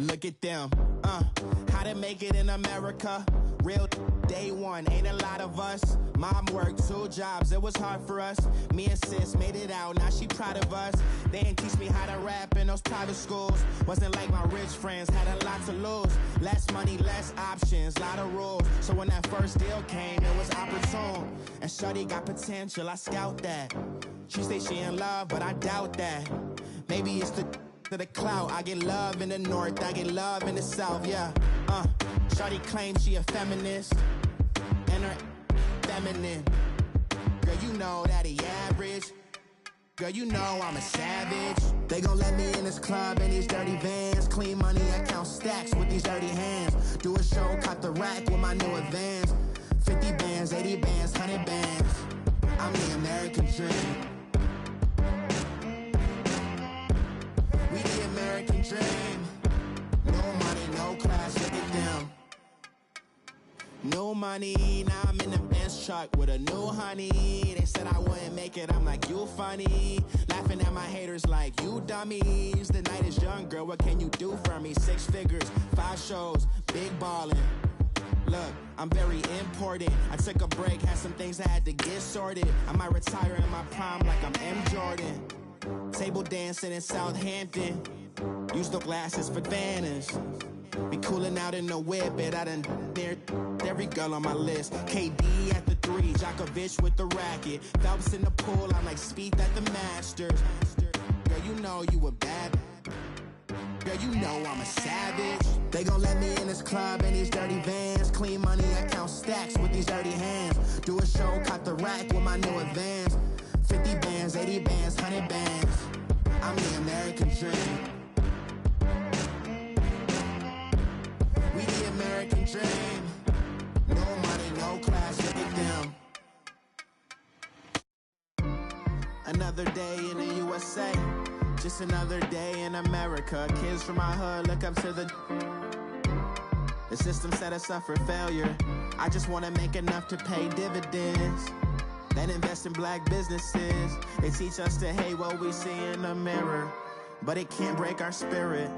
Look at them, how to make it in America. Real day one, ain't a lot of us. Mom worked 2 jobs, it was hard for us. Me and sis made it out, now she proud of us. They didn't teach me how to rap in those private schools. Wasn't like my rich friends, had a lot to lose. Less money, less options, lot of rules. So when that first deal came, it was opportune. And shorty got potential, I scout that. She say she in love, but I doubt that. Maybe it's to the clout. I get love in the north, I get love in the south, yeah. Shorty claims she a feminist, and her feminine. Girl, you know that he average. Girl, you know I'm a savage. They gon' let me in this club in these dirty vans. Clean money, I count stacks with these dirty hands. Do a show, caught the rack with my new advance. 50 bands, 80 bands, 100 bands. I'm the American dream. We the American dream. No money, no class, look at them. No money, now I'm in the Benz truck with a new honey. They said I wouldn't make it, I'm like, you funny. Laughing at my haters like, you dummies. The night is young, girl, what can you do for me? 6 figures, 5 shows, big ballin'. Look, I'm very important. I took a break, had some things I had to get sorted. I might retire in my prime like I'm M. Jordan. Table dancing in Southampton. Use the glasses for Vannas. Be cooling out in the whip, and I done near every girl on my list. KD at the 3, Djokovic with the racket. Phelps in the pool, I'm like Speed at the Masters. Girl, you know you a bad. Girl, you know I'm a savage. They gon' let me in this club in these dirty vans. Clean money, I count stacks with these dirty hands. Do a show, caught the rack with my new advance. 50 bands, 80 bands, 100 bands. I'm the American dream. We the American dream. No money, no class, look at them. Another day in the USA. Just another day in America. Kids from my hood look up to the system set us up for failure. I just wanna make enough to pay dividends. Then invest in black businesses. They teach us to hate what we see in the mirror, but it can't break our spirit.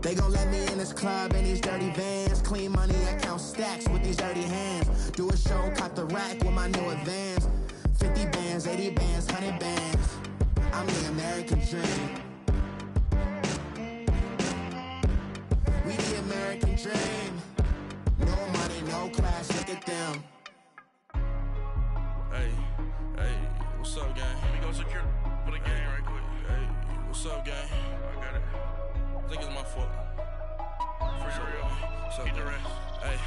They gon' let me in this club in these dirty vans. Clean money, I count stacks with these dirty hands. Do a show, caught the rack with my new advance. 50 bands, 80 bands, 100 bands. I'm the American dream. We the American dream. No money, no class, look at them. Hey, what's up, gang? Let me go secure for the gang right quick. Hey, what's up, gang? I got it. I think it's my fault. For real. What's up, keep the rest. Hey,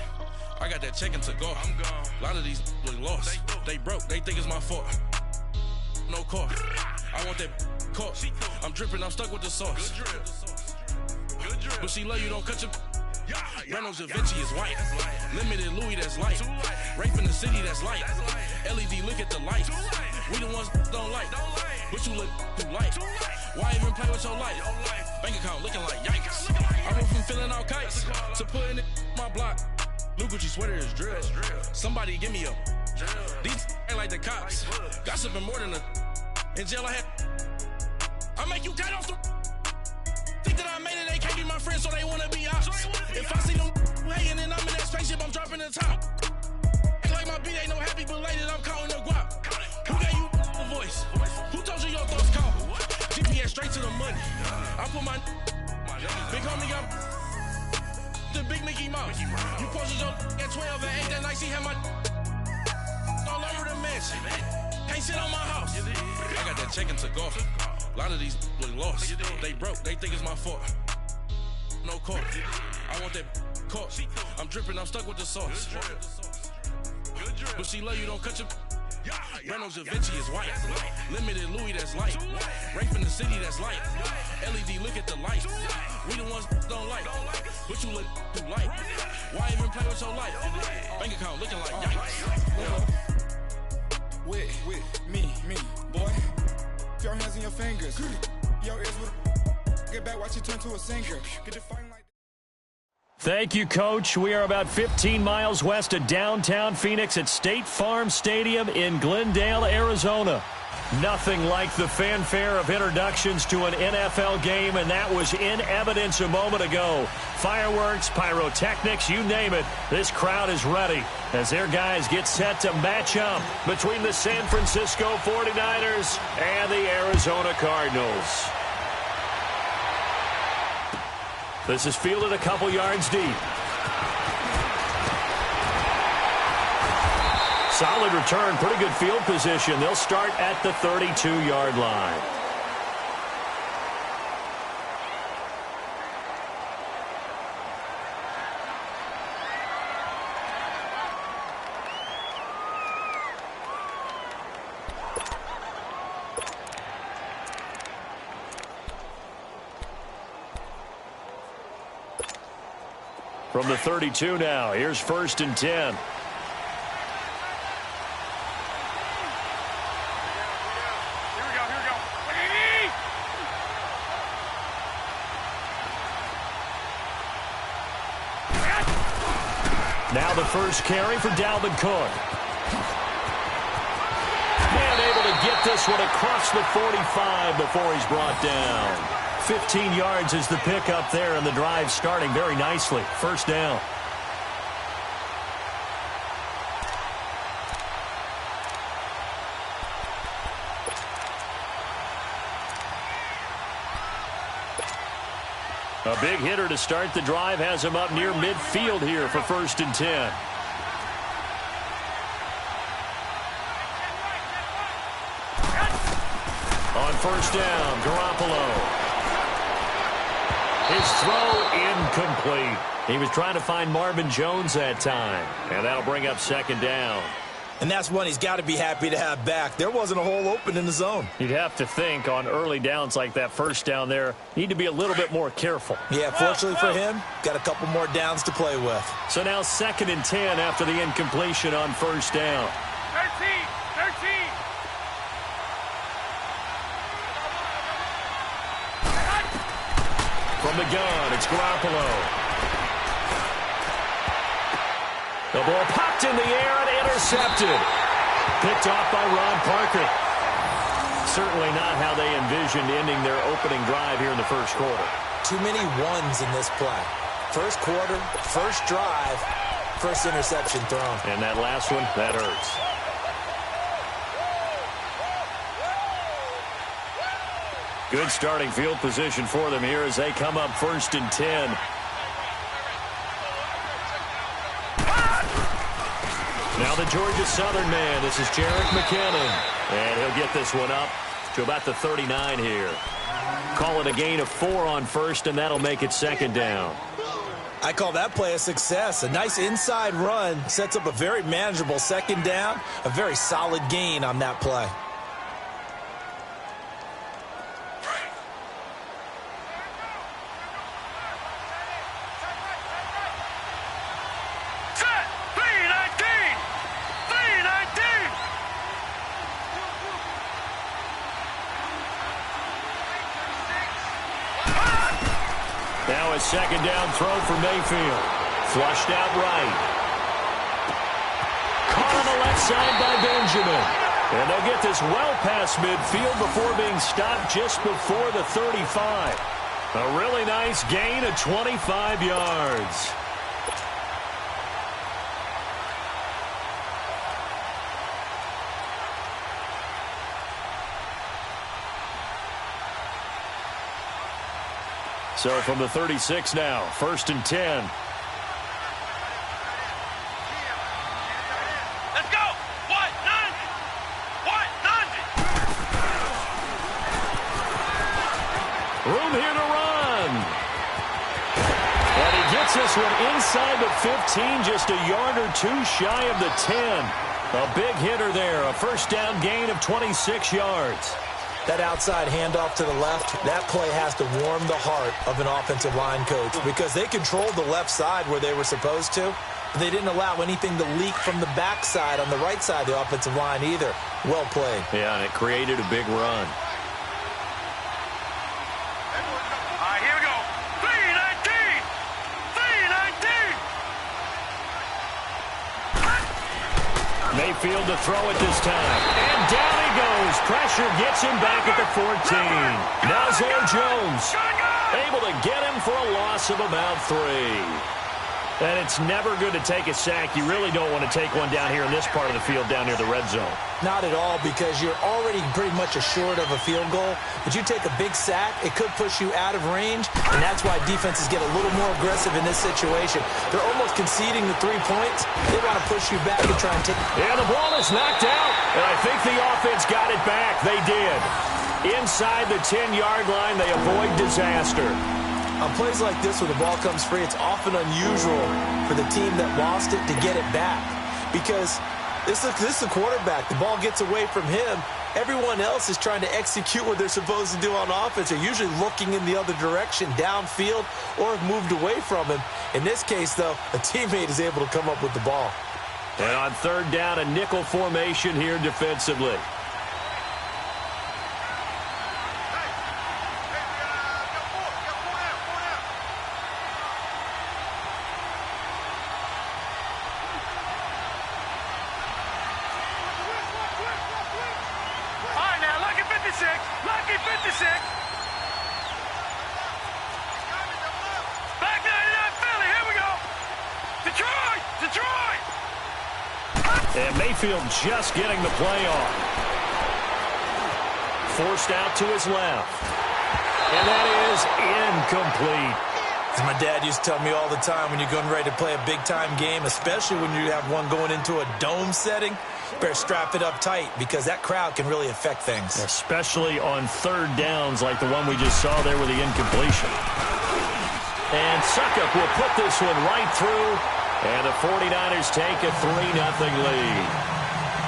I got that check-in to go. I'm gone. A lot of these look lost. They broke. They think it's my fault. No car. I want that caught. I'm dripping. I'm stuck with the sauce. Good drip. Good drip. But she love you. Don't cut your. Reynolds Da Vinci is white. Limited Louis, that's light. Rape in the city, that's light. LED, look at the lights. We the ones don't like. But you look too light. Why even play with your life? Bank account looking like yikes. I went from filling out kites to putting it in my block. Blue Gucci sweater is drill. Somebody give me a. These ain't like the cops. Gossiping more than a. In jail I had. I make you cut off the. Think that I made it, they can't be my friends, so they wanna be ops. If I see them hanging and I'm in that spaceship, I'm dropping the top. Ain't like my beat ain't no happy belated, I'm counting the guap. Who gave you the voice? Who told you your thoughts count? GPS straight to the money. I put my big homie got the big Mickey Mouse. You posted your at 12 and 8 that night, she had my all over the mansion. Can't sit on my house. I got that check-in to go. A lot of these look lost. They broke. They think it's my fault. No car. I want that caught. I'm dripping. I'm stuck with the sauce. But she love you. Don't cut your. Reynolds Da Vinci is white. Limited Louis, that's light. Rape in the city, that's light. LED, look at the lights. We the ones don't like. But you look too light. Why even play with your life? Bank account looking like yikes. With me, boy. Your hands in your fingers. Your ears with get back, watch you turn to a singer. Get your fighting like. Thank you, Coach. We are about 15 miles west of downtown Phoenix at State Farm Stadium in Glendale, Arizona. Nothing like the fanfare of introductions to an NFL game, and that was in evidence a moment ago. Fireworks, pyrotechnics, you name it. This crowd is ready as their guys get set to match up between the San Francisco 49ers and the Arizona Cardinals. This is fielded a couple yards deep. Solid return, pretty good field position. They'll start at the 32-yard line. From the 32 now, here's 1st and 10. Now the first carry for Dalvin Cook. And able to get this one across the 45 before he's brought down. 15 yards is the pickup there, and the drive starting very nicely. 1st down. A big hitter to start the drive has him up near midfield here for 1st and 10. On 1st down, Garoppolo. His throw incomplete. He was trying to find Marvin Jones that time, and that'll bring up 2nd down. And that's one he's got to be happy to have back. There wasn't a hole open in the zone. You'd have to think on early downs like that 1st down there, need to be a little bit more careful. Yeah, fortunately for him, got a couple more downs to play with. So now 2nd and 10 after the incompletion on 1st down. 13. From the gun, it's Garoppolo. The ball popped in the air and intercepted. Picked off by Ron Parker. Certainly not how they envisioned ending their opening drive here in the 1st quarter. Too many ones in this play. 1st quarter, 1st drive, 1st interception thrown. And that last one, that hurts. Good starting field position for them here as they come up 1st and 10. Now the Georgia Southern man, this is Jerick McKinnon. And he'll get this one up to about the 39 here. Call it a gain of 4 on 1st, and that'll make it 2nd down. I call that play a success. A nice inside run sets up a very manageable 2nd down. A very solid gain on that play. Now a 2nd down throw for Mayfield. Flushed out right. Caught on the left side by Benjamin. And they'll get this well past midfield before being stopped just before the 35. A really nice gain of 25 yards. So from the 36 now, 1st and 10. Let's go! What? None! What? None! Room here to run. And he gets this one inside the 15, just a yard or 2 shy of the 10. A big hitter there, a 1st down gain of 26 yards. That outside handoff to the left, that play has to warm the heart of an offensive line coach because they controlled the left side where they were supposed to. But they didn't allow anything to leak from the backside on the right side of the offensive line either. Well played. Yeah, and it created a big run. All right, here we go. 319! 319! Mayfield to throw it this time. And down he goes. Pressure gets him back at the 14. Now Zay Jones able to get him for a loss of about 3. And it's never good to take a sack. You really don't want to take one down here in this part of the field down near the red zone. Not at all, because you're already pretty much assured of a field goal. But you take a big sack, it could push you out of range, and that's why defenses get a little more aggressive in this situation. They're almost conceding the 3 points. They want to push you back and try and take... Yeah, the ball is knocked out, and I think the offense got it back. They did. Inside the 10-yard line, they avoid disaster. On plays like this where the ball comes free, it's often unusual for the team that lost it to get it back, because this is a quarterback. The ball gets away from him. Everyone else is trying to execute what they're supposed to do on offense. They're usually looking in the other direction, downfield, or have moved away from him. In this case, though, a teammate is able to come up with the ball. And on 3rd down, a nickel formation here defensively. Lucky 56. Back 99 Philly. Here we go. Detroit. And Mayfield just getting the play on. Forced out to his left. And that is incomplete. As my dad used to tell me all the time, when you're going ready to play a big-time game, especially when you have one going into a dome setting, better strap it up tight, because that crowd can really affect things. Especially on 3rd downs like the one we just saw there with the incompletion. And Suckup will put this one right through, and the 49ers take a 3-0 lead.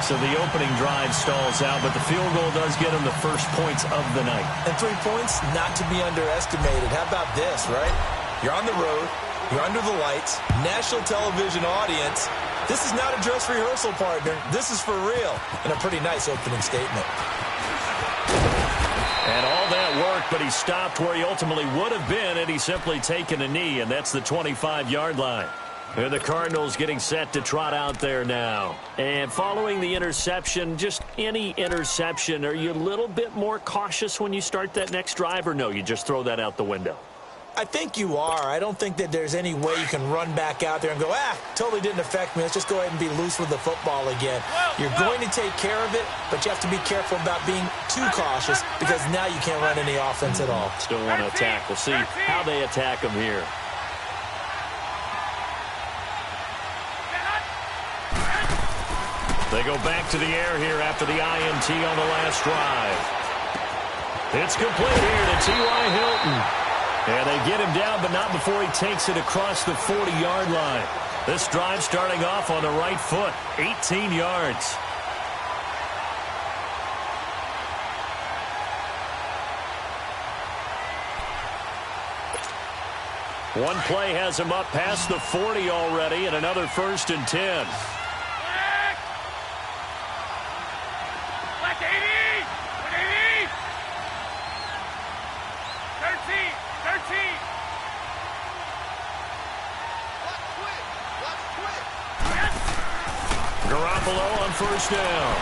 So the opening drive stalls out, but the field goal does get them the first points of the night. And 3 points, not to be underestimated. How about this, right? You're on the road, you're under the lights, national television audience. This is not a dress rehearsal, partner. This is for real. And a pretty nice opening statement. And all that work, but he stopped where he ultimately would have been had he simply taken a knee, and that's the 25-yard line. And the Cardinals getting set to trot out there now. And following the interception, just any interception, are you a little bit more cautious when you start that next drive, or no, you just throw that out the window? I think you are. I don't think that there's any way you can run back out there and go, totally didn't affect me. Let's just go ahead and be loose with the football again. You're going to take care of it, but you have to be careful about being too cautious, because now you can't run any offense at all. Still want to attack. We'll see how they attack them here. They go back to the air here after the INT on the last drive. It's complete here to T.Y. Hilton. And they get him down, but not before he takes it across the 40-yard line. This drive starting off on the right foot, 18 yards. One play has him up past the 40 already, and another 1st and 10. Garoppolo on 1st down.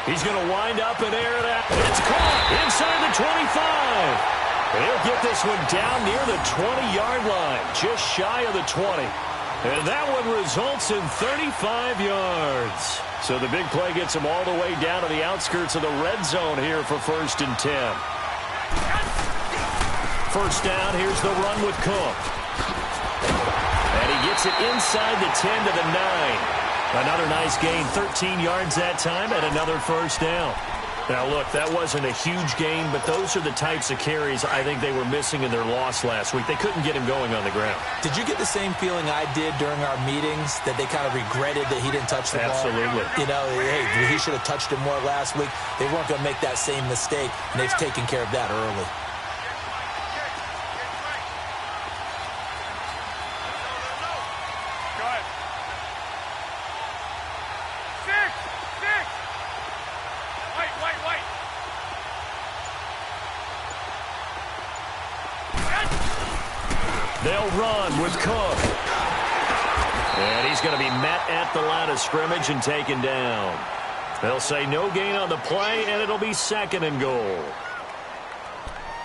He's going to wind up and air it out. It's caught inside the 25. He'll get this one down near the 20-yard line, just shy of the 20. And that one results in 35 yards. So the big play gets him all the way down to the outskirts of the red zone here for 1st and 10. 1st down, here's the run with Cook. And he gets it inside the 10 to the 9. Another nice gain, 13 yards that time, and another 1st down. Now, look, that wasn't a huge gain, but those are the types of carries I think they were missing in their loss last week. They couldn't get him going on the ground. Did you get the same feeling I did during our meetings, that they kind of regretted that he didn't touch the ball? Absolutely. You know, hey, he should have touched it more last week. They weren't going to make that same mistake, and they've taken care of that early. They'll run with Cook. And he's going to be met at the line of scrimmage and taken down. They'll say no gain on the play, and it'll be 2nd and goal.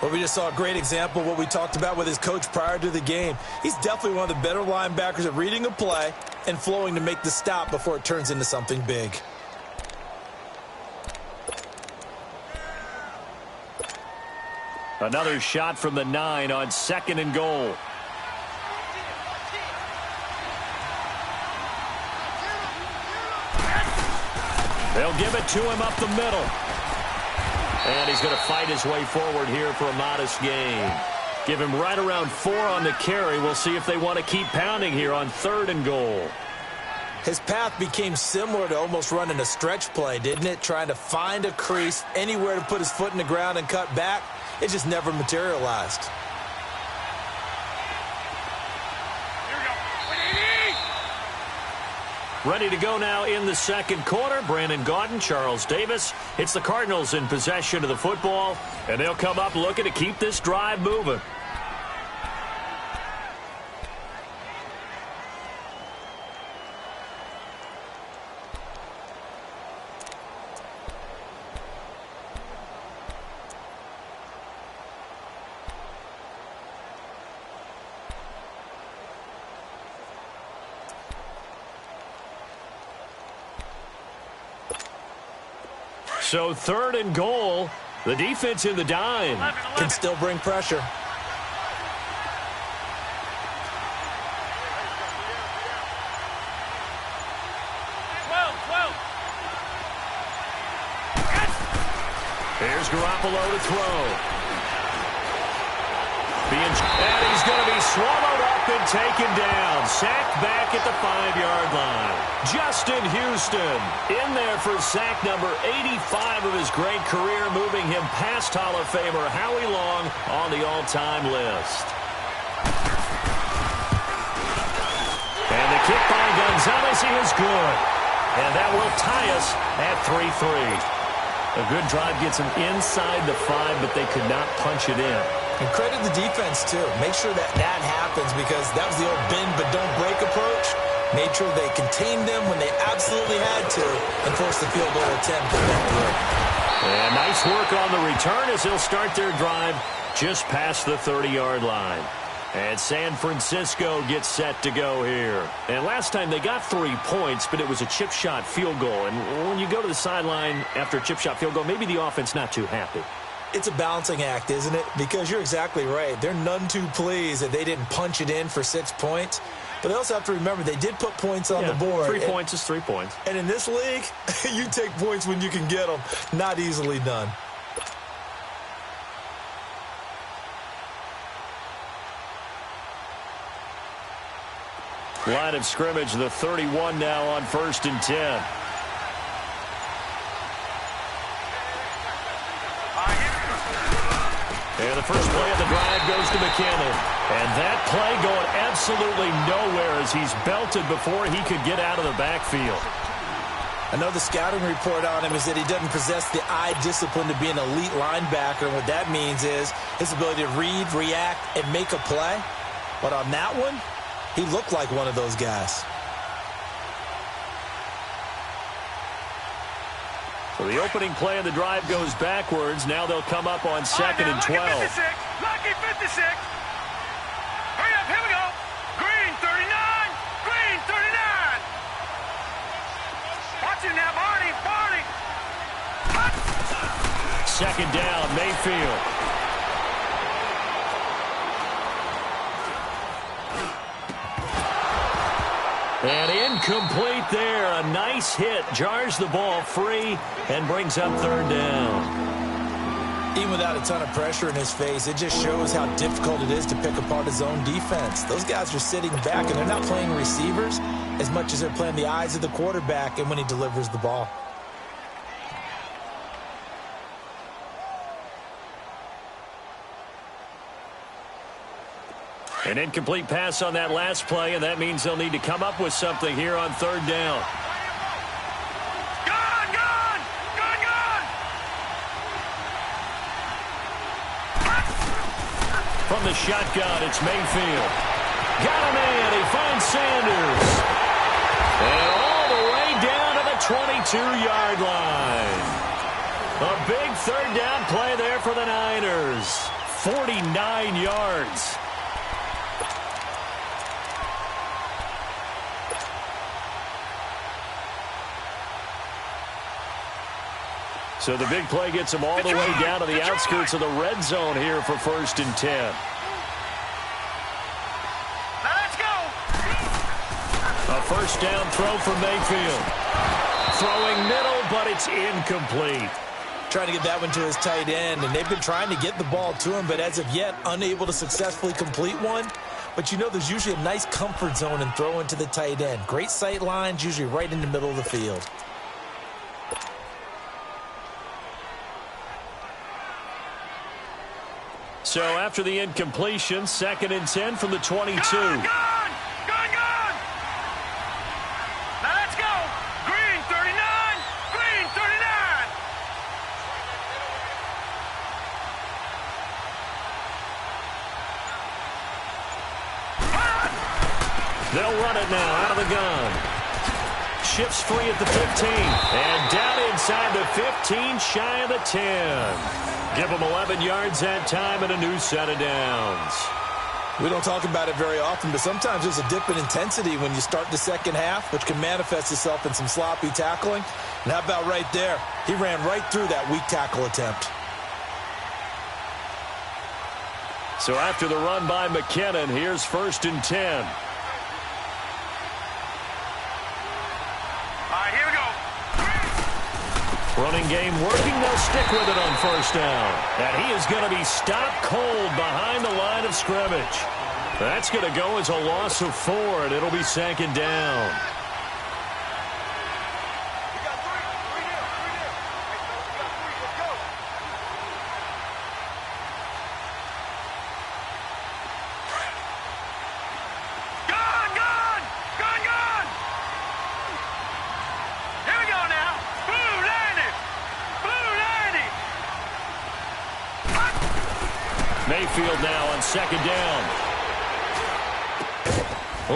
Well, we just saw a great example of what we talked about with his coach prior to the game. He's definitely one of the better linebackers at reading a play and flowing to make the stop before it turns into something big. Another shot from the 9 on 2nd and goal. They'll give it to him up the middle. And he's going to fight his way forward here for a modest gain. Give him right around 4 on the carry. We'll see if they want to keep pounding here on 3rd and goal. His path became similar to almost running a stretch play, didn't it? Trying to find a crease, anywhere to put his foot in the ground and cut back. It just never materialized. Ready to go now in the 2nd quarter. Brandon Gaudin, Charles Davis. It's the Cardinals in possession of the football, and they'll come up looking to keep this drive moving. So 3rd and goal. The defense in the dime. Can still bring pressure. Here's Garoppolo to throw. And he's going to be swallowed up and taken down. Sacked back at the 5-yard line. Justin Houston in there for sack number 85 of his great career, moving him past Hall of Famer Howie Long on the all-time list. And the kick by Gonzalez is good. And that will tie us at 3-3. A good drive gets them inside the 5, but they could not punch it in. And credit the defense, too. Make sure that happens, because that was the old bend but don't break approach. Made sure they contained them when they absolutely had to and forced the field goal attempt to get through. And nice work on the return as they'll start their drive just past the 30-yard line. And San Francisco gets set to go here. And last time they got 3 points, but it was a chip shot field goal. And when you go to the sideline after a chip shot field goal, maybe the offense not too happy. It's a balancing act, isn't it? Because you're exactly right. They're none too pleased that they didn't punch it in for 6 points. But they also have to remember they did put points on the board. 3 points is 3 points. And in this league, you take points when you can get them. Not easily done. Line of scrimmage, the 31 now on 1st and 10. And the first play of the drive goes to McKinnon. And that play going absolutely nowhere as he's belted before he could get out of the backfield. I know the scouting report on him is that he doesn't possess the eye discipline to be an elite linebacker. And what that means is his ability to read, react, and make a play. But on that one, he looked like one of those guys. So the opening play of the drive goes backwards. Now they'll come up on 2nd and 12. Lucky 56. Hurry up, here we go. Green 39. Green 39. Watch it now, Barney. 2nd down, Mayfield. And incomplete there. A nice hit. Jars the ball free and brings up 3rd down. Even without a ton of pressure in his face, it just shows how difficult it is to pick apart his own defense. Those guys are sitting back, and they're not playing receivers as much as they're playing the eyes of the quarterback and when he delivers the ball. An incomplete pass on that last play, and that means they'll need to come up with something here on 3rd down. From the shotgun, it's Mayfield. Got him in. He finds Sanders. And all the way down to the 22-yard line. A big third down play there for the Niners. 49 yards. So the big play gets them all the way down to the outskirts of the red zone here for 1st and 10. Now let's go. A first down throw for Mayfield. Throwing middle, but it's incomplete. Trying to get that one to his tight end, and they've been trying to get the ball to him, but as of yet, unable to successfully complete one. But you know there's usually a nice comfort zone in throwing to the tight end. Great sight lines, usually right in the middle of the field. So after the incompletion, 2nd and 10 from the 22. Gone. Now let's go. Green 39. Green 39. They'll run it now out of the gun. Shifts free at the 15. And down inside the 15, shy of the 10. Give them 11 yards that time and a new set of downs. We don't talk about it very often, but sometimes there's a dip in intensity when you start the second half, which can manifest itself in some sloppy tackling. And how about right there? He ran right through that weak tackle attempt. So after the run by McKinnon, here's 1st and 10. All right, here we go. Running game working. They'll stick with it on 1st down. And he is going to be stopped cold behind the line of scrimmage. That's going to go as a loss of 4, and it'll be 2nd down. Mayfield now on 2nd down.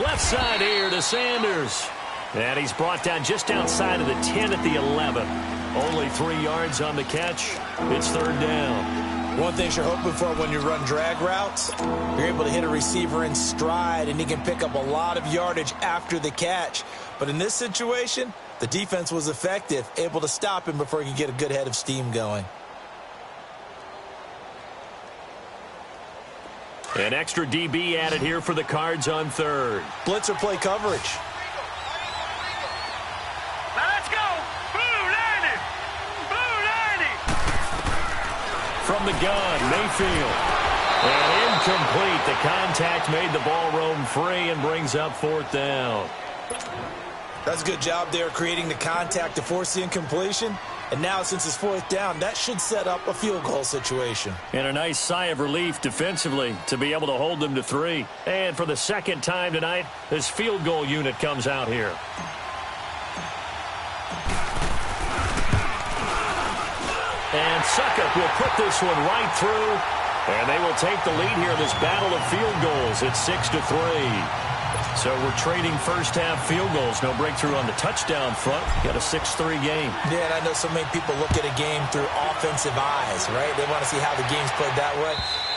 Left side here to Sanders. And he's brought down just outside of the 10 at the 11. Only 3 yards on the catch. It's 3rd down. One thing you're hoping for when you run drag routes, you're able to hit a receiver in stride, and he can pick up a lot of yardage after the catch. But in this situation, the defense was effective, able to stop him before he could get a good head of steam going. An extra DB added here for the Cards on 3rd. Blitzer play coverage. Now let's go. Blue 90. Blue 90. From the gun, Mayfield. And incomplete. The contact made the ball roam free and brings up 4th down. That's a good job there creating the contact to force the incompletion. And now, since it's 4th down, that should set up a field goal situation. And a nice sigh of relief defensively to be able to hold them to 3. And for the 2nd time tonight, this field goal unit comes out here. And Suckup will put this one right through. And they will take the lead here in this battle of field goals. It's 6-3. So we're trading first half field goals. No breakthrough on the touchdown front. Got a 6-3 game. Yeah, and I know so many people look at a game through offensive eyes, right? They want to see how the game's played that way.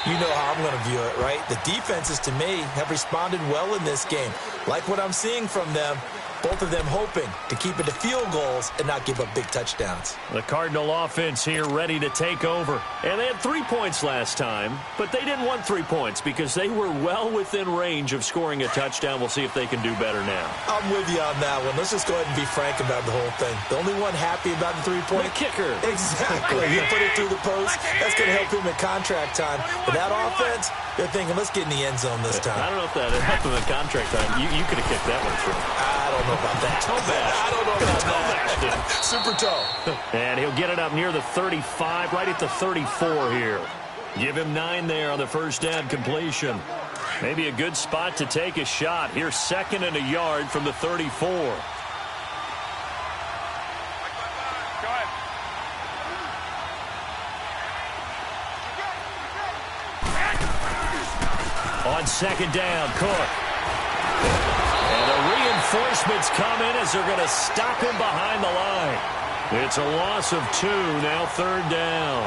You know how I'm going to view it, right? The defenses, to me, have responded well in this game. Like what I'm seeing from them. Both of them hoping to keep it to field goals and not give up big touchdowns. The Cardinal offense here ready to take over. And they had 3 points last time, but they didn't want 3 points because they were well within range of scoring a touchdown. We'll see if they can do better now. I'm with you on that one. Let's just go ahead and be frank about the whole thing. The only one happy about the 3-point. The kicker. Exactly. He put it through the post. That's going to help him in contract time. But that offense, they're thinking, let's get in the end zone this time. I don't know if that helped him in contract time. You could have kicked that one through. I don't know about that. Toe bash. I don't know about that. Super toe. And he'll get it up near the 35, right at the 34 here. Give him 9 there on the first down completion. Maybe a good spot to take a shot. Here's 2nd and a yard from the 34. On 2nd down, Cook. And a Reinforcements come in as they're going to stop him behind the line. It's a loss of 2, now 3rd down.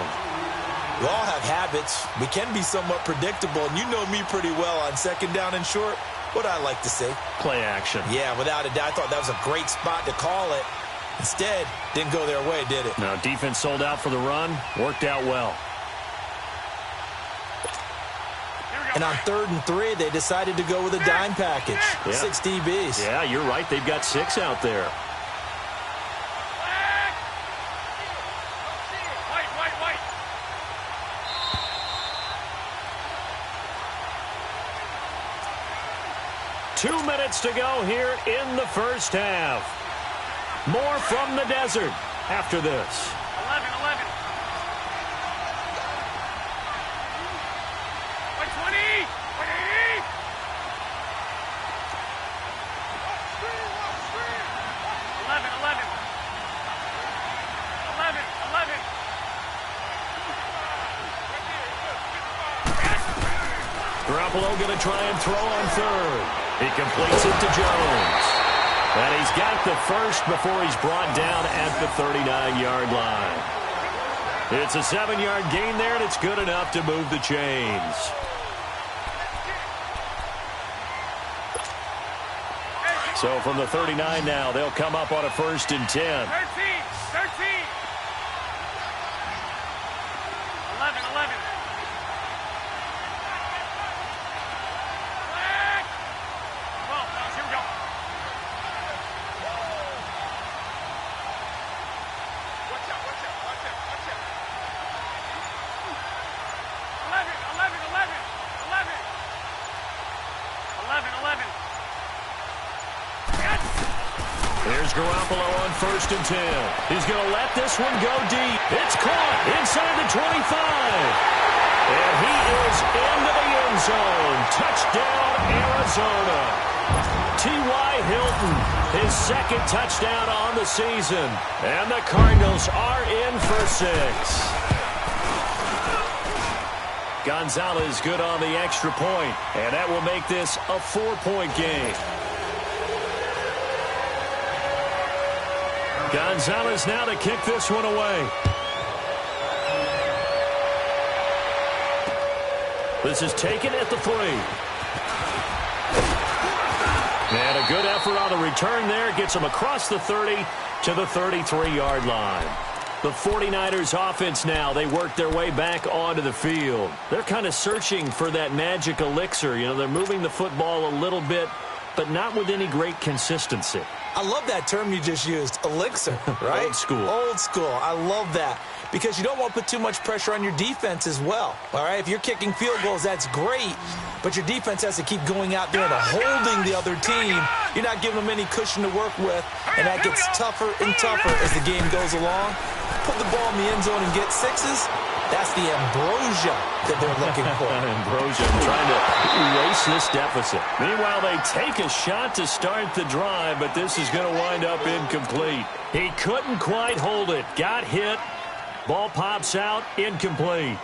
We all have habits. We can be somewhat predictable, and you know me pretty well on 2nd down and short. What I like to say? Play action. Yeah, without a doubt. I thought that was a great spot to call it. Instead, didn't go their way, did it? Now, defense sold out for the run. Worked out well. And on 3rd and 3, they decided to go with a dime package. Yeah. 6 DBs. Yeah, you're right. They've got 6 out there. White. 2 minutes to go here in the first half. More from the desert after this. 11. White 20. White 80. 11. Garoppolo going to try and throw on 3rd. He completes it to Jones. And he's got the first before he's brought down at the 39-yard line. It's a 7-yard gain there, and it's good enough to move the chains. So from the 39 now, they'll come up on a 1st and 10. 13. 11. Here we go. Watch out. 11. Yes! Here's Garoppolo on 1st and 10. He's going to let this one go deep. It's caught inside the 25. And he is into the end zone. Touchdown, Arizona. T.Y. Hilton, his 2nd touchdown on the season. And the Cardinals are in for 6. Gonzalez good on the extra point. And that will make this a 4-point game. Gonzalez now to kick this one away. This is taken at the 3. And a good effort on the return there. Gets him across the 30 to the 33-yard line. The 49ers offense now, they work their way back onto the field. They're kind of searching for that magic elixir. You know, they're moving the football a little bit, but not with any great consistency. I love that term you just used, elixir, right? Old school. Old school. I love that. Because you don't want to put too much pressure on your defense as well. All right, if you're kicking field goals, that's great. But your defense has to keep going out there and holding the other team. You're not giving them any cushion to work with. And that gets tougher and tougher as the game goes along. Put the ball in the end zone and get 6s. That's the ambrosia that they're looking for. Ambrosia trying to erase this deficit. Meanwhile, they take a shot to start the drive, but this is going to wind up incomplete. He couldn't quite hold it. Got hit. Ball pops out, incomplete.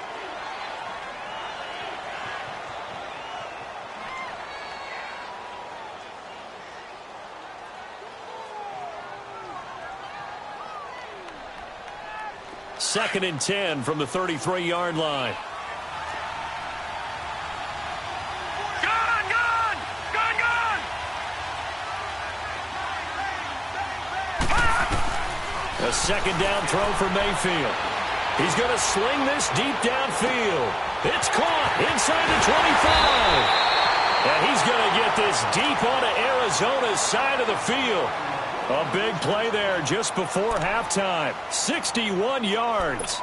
Second and 10 from the 33-yard line. A second down throw for Mayfield. He's going to sling this deep downfield. It's caught inside the 25. And he's going to get this deep onto Arizona's side of the field. A big play there just before halftime. 61 yards.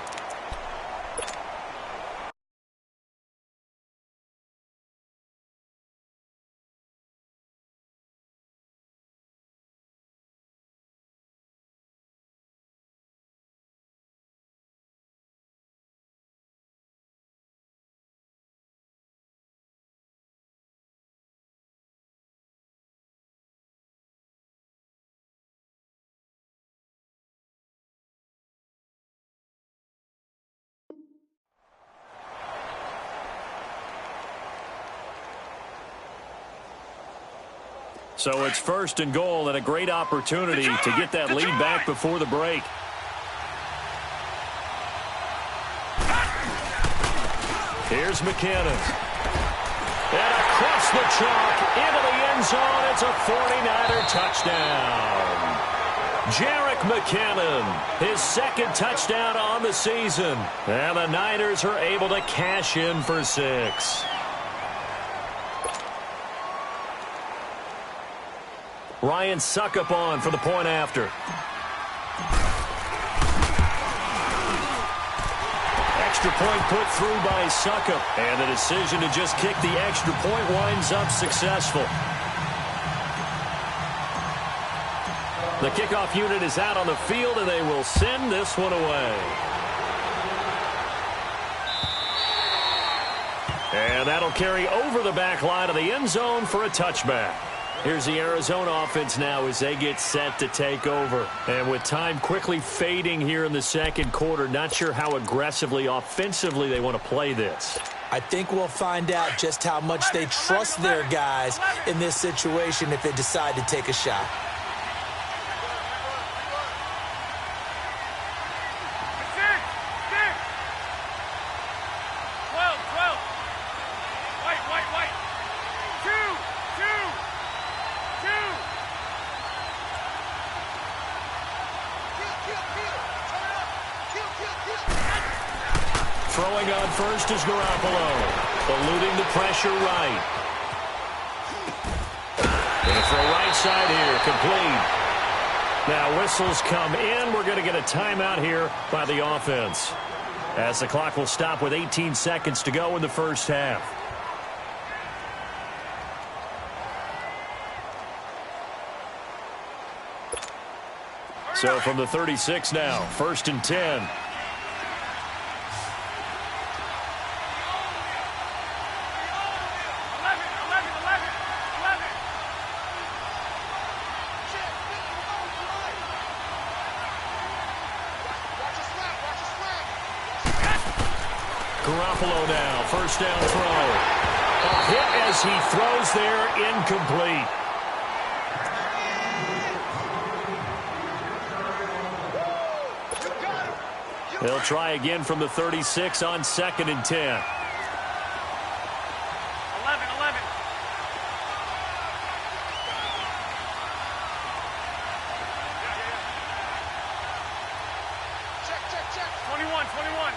So it's 1st and goal and a great opportunity to get that lead back before the break. Here's McKinnon. And across the chalk into the end zone. It's a 49er touchdown. Jerick McKinnon, his 2nd touchdown on the season. And the Niners are able to cash in for 6. Ryan Suckup on for the point after. Extra point put through by Suckup. And the decision to just kick the extra point winds up successful. The kickoff unit is out on the field, and they will send this one away. And that'll carry over the back line of the end zone for a touchback. Here's the Arizona offense now as they get set to take over. And with time quickly fading here in the 2nd quarter, not sure how aggressively, offensively they want to play this. I think we'll find out just how much they trust their guys in this situation if they decide to take a shot. Throwing on first is Garoppolo, eluding the pressure right. Going to throw right side here, complete. Now whistles come in. We're going to get a timeout here by the offense, as the clock will stop with 18 seconds to go in the 1st half. So from the 36 now, 1st and 10. Garoppolo now, 1st down throw. A hit as he throws there, incomplete. They'll try again from the 36 on 2nd and 10. 11. Check. 21.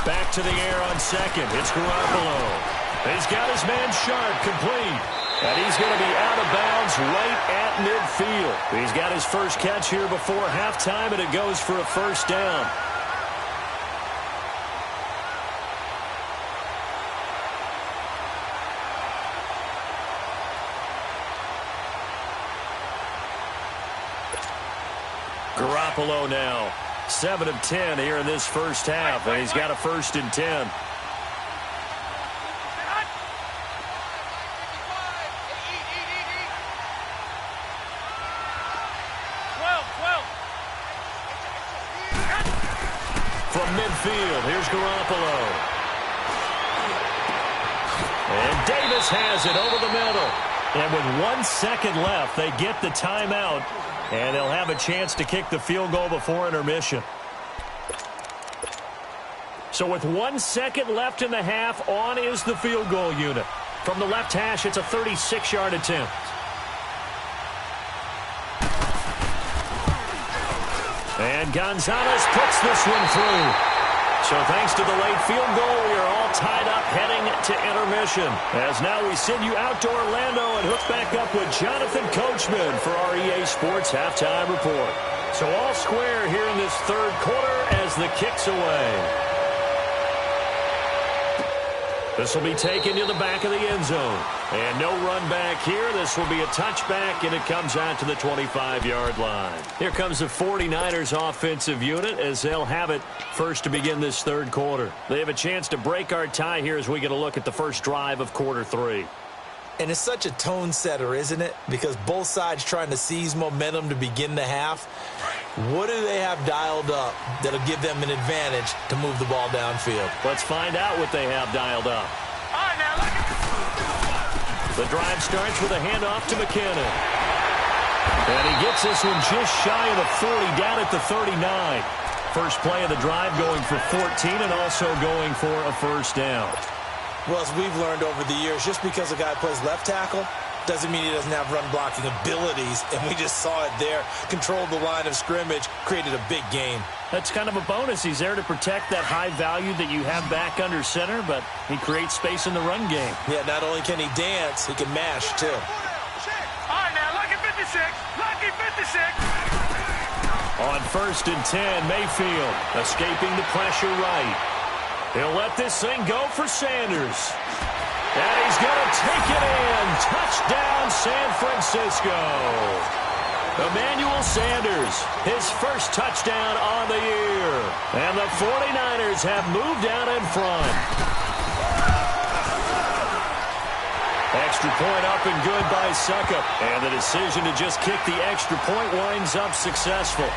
Back to the air on 2nd. It's Garoppolo. He's got his man Sharp, complete. And he's going to be out of bounds right at midfield. He's got his first catch here before halftime, and it goes for a 1st down. Garoppolo now, 7 of 10 here in this 1st half, and he's got a 1st and 10. From midfield, here's Garoppolo. And Davis has it over the middle. And with 1 second left, they get the timeout, and they'll have a chance to kick the field goal before intermission. So with 1 second left in the half, on is the field goal unit. From the left hash, it's a 36-yard attempt. And Gonzalez puts this one through. So thanks to the late field goal, we are all tied up heading to intermission. As now we send you out to Orlando and hook back up with Jonathan Coachman for our EA Sports Halftime Report. So all square here in this 3rd quarter as the kick's away. This will be taken to the back of the end zone. And no run back here. This will be a touchback, and it comes out to the 25-yard line. Here comes the 49ers offensive unit as they'll have it first to begin this 3rd quarter. They have a chance to break our tie here as we get a look at the first drive of quarter 3. And it's such a tone setter, isn't it? Because both sides trying to seize momentum to begin the half. What do they have dialed up that'll give them an advantage to move the ball downfield? Let's find out what they have dialed up. All right, now, look at this. The drive starts with a handoff to McKinnon. And he gets this one just shy of the 40, down at the 39. First play of the drive going for 14 and also going for a first down. Well, as we've learned over the years, just because a guy plays left tackle doesn't mean he doesn't have run-blocking abilities, and we just saw it there. Controlled the line of scrimmage, created a big gain. That's kind of a bonus. He's there to protect that high value that you have back under center, but he creates space in the run game. Yeah, not only can he dance, he can mash, too. All right, now, lucky 56. Lucky 56. On 1st and 10, Mayfield escaping the pressure right. He'll let this thing go for Sanders. And he's going to take it in. Touchdown, San Francisco. Emmanuel Sanders, his first touchdown on the year. And the 49ers have moved out in front. Extra point up and good by Suckup. And the decision to just kick the extra point winds up successful.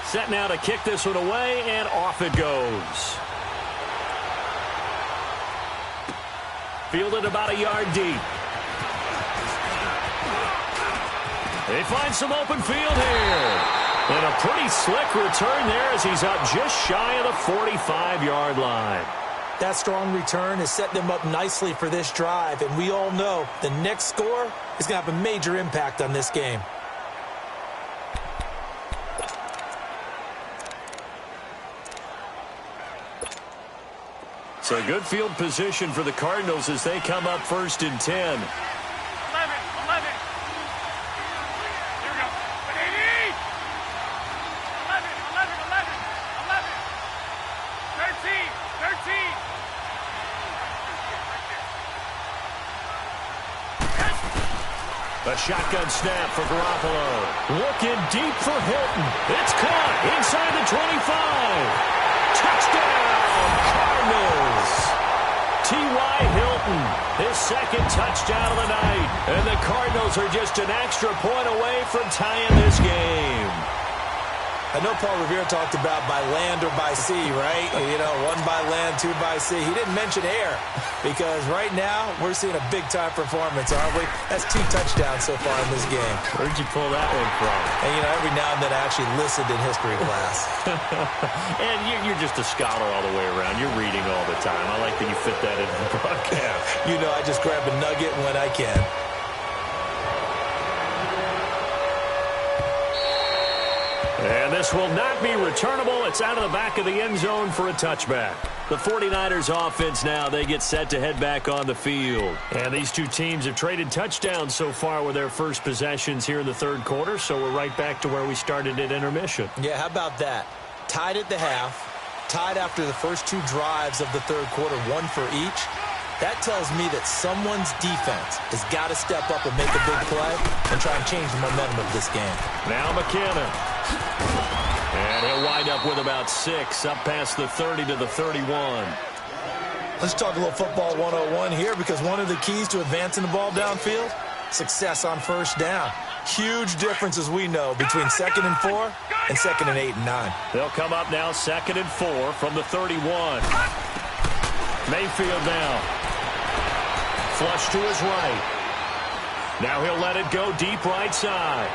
Set now to kick this one away, and off it goes. Fielded about a yard deep. They find some open field here. And a pretty slick return there as he's up just shy of the 45-yard line. That strong return has set them up nicely for this drive, and we all know the next score is going to have a major impact on this game. So good field position for the Cardinals as they come up 1st and 10. 11. Here we go. 80. 11. 13. A shotgun snap for Garoppolo. Looking deep for Hilton. It's caught inside the 25. Touchdown, Cardinals. T.Y. Hilton, his second touchdown of the night. And the Cardinals are just an extra point away from tying this game. I know Paul Revere talked about by land or by sea, right? You know, 1 by land, 2 by sea. He didn't mention air because right now we're seeing a big-time performance, aren't we? That's 2 touchdowns so far in this game. Where'd you pull that one from? And, you know, every now and then I actually listened in history class. And you're just a scholar all the way around. You're reading all the time. I like that you fit that into the broadcast. You know, I just grab a nugget when I can. And this will not be returnable. It's out of the back of the end zone for a touchback. The 49ers offense now, they get set to head back on the field. And these two teams have traded touchdowns so far with their first possessions here in the third quarter, so we're right back to where we started at intermission. Yeah, how about that? Tied at the half, tied after the first 2 drives of the third quarter, 1 for each. That tells me that someone's defense has got to step up and make a big play and try and change the momentum of this game. Now McKinnon. And he'll wind up with about 6, up past the 30 to the 31. Let's talk a little football 101 here because one of the keys to advancing the ball downfield, success on first down. Huge difference, as we know, between 2nd and 4 and 2nd and 8 and 9. They'll come up now 2nd and 4 from the 31. Mayfield now. Flush to his right. Now he'll let it go deep right side.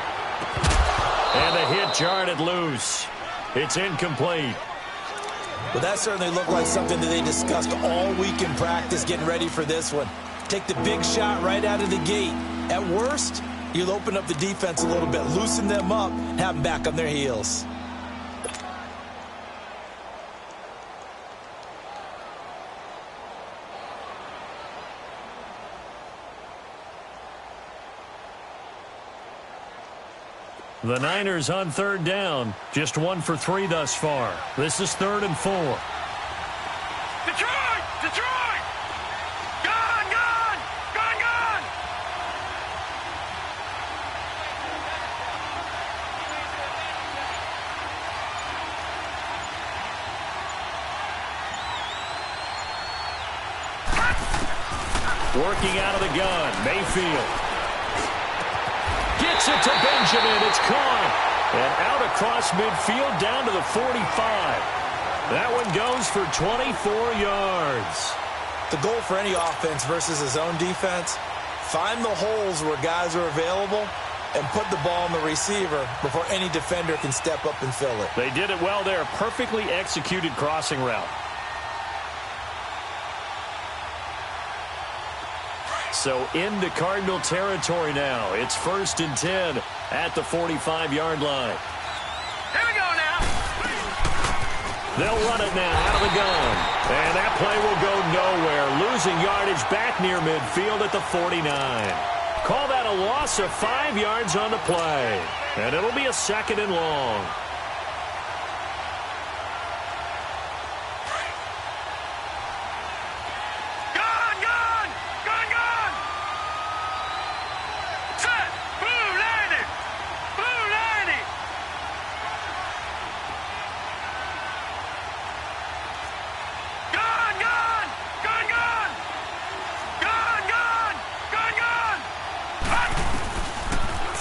And the hit jarred it loose. It's incomplete. Well, that certainly looked like something that they discussed all week in practice getting ready for this one. Take the big shot right out of the gate. At worst, you'll open up the defense a little bit, loosen them up, have them back on their heels. The Niners on 3rd down. Just 1 for 3 thus far. This is 3rd and 4. Detroit! Detroit! Gone! Gone! Gone! Gone! Working out of the gun, Mayfield. Gets it to Benjamin. It's caught. And out across midfield down to the 45. That one goes for 24 yards. The goal for any offense versus his own defense, find the holes where guys are available and put the ball on the receiver before any defender can step up and fill it. They did it well there. Perfectly executed crossing route. So into Cardinal territory now. It's 1st and 10 at the 45-yard line. Here we go now. They'll run it now out of the gun. And that play will go nowhere. Losing yardage back near midfield at the 49. Call that a loss of 5 yards on the play. And it'll be a 2nd and long.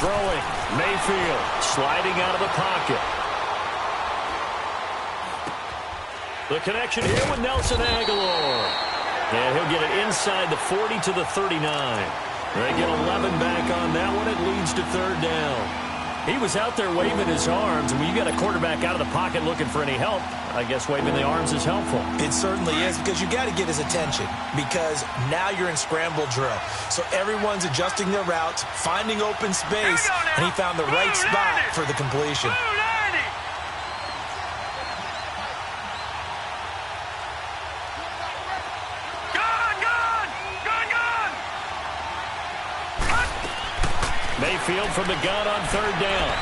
Throwing, Mayfield sliding out of the pocket. The connection here with Nelson Aguilar. And he'll get it inside the 40 to the 39. They get 11 back on that one. It leads to 3rd down. He was out there waving his arms, and when you got a quarterback out of the pocket looking for any help, I guess waving the arms is helpful. It certainly is, because you got to get his attention, because now you're in scramble drill. So everyone's adjusting their routes, finding open space, and he found the right spot for the completion. Mayfield from the gun on 3rd down.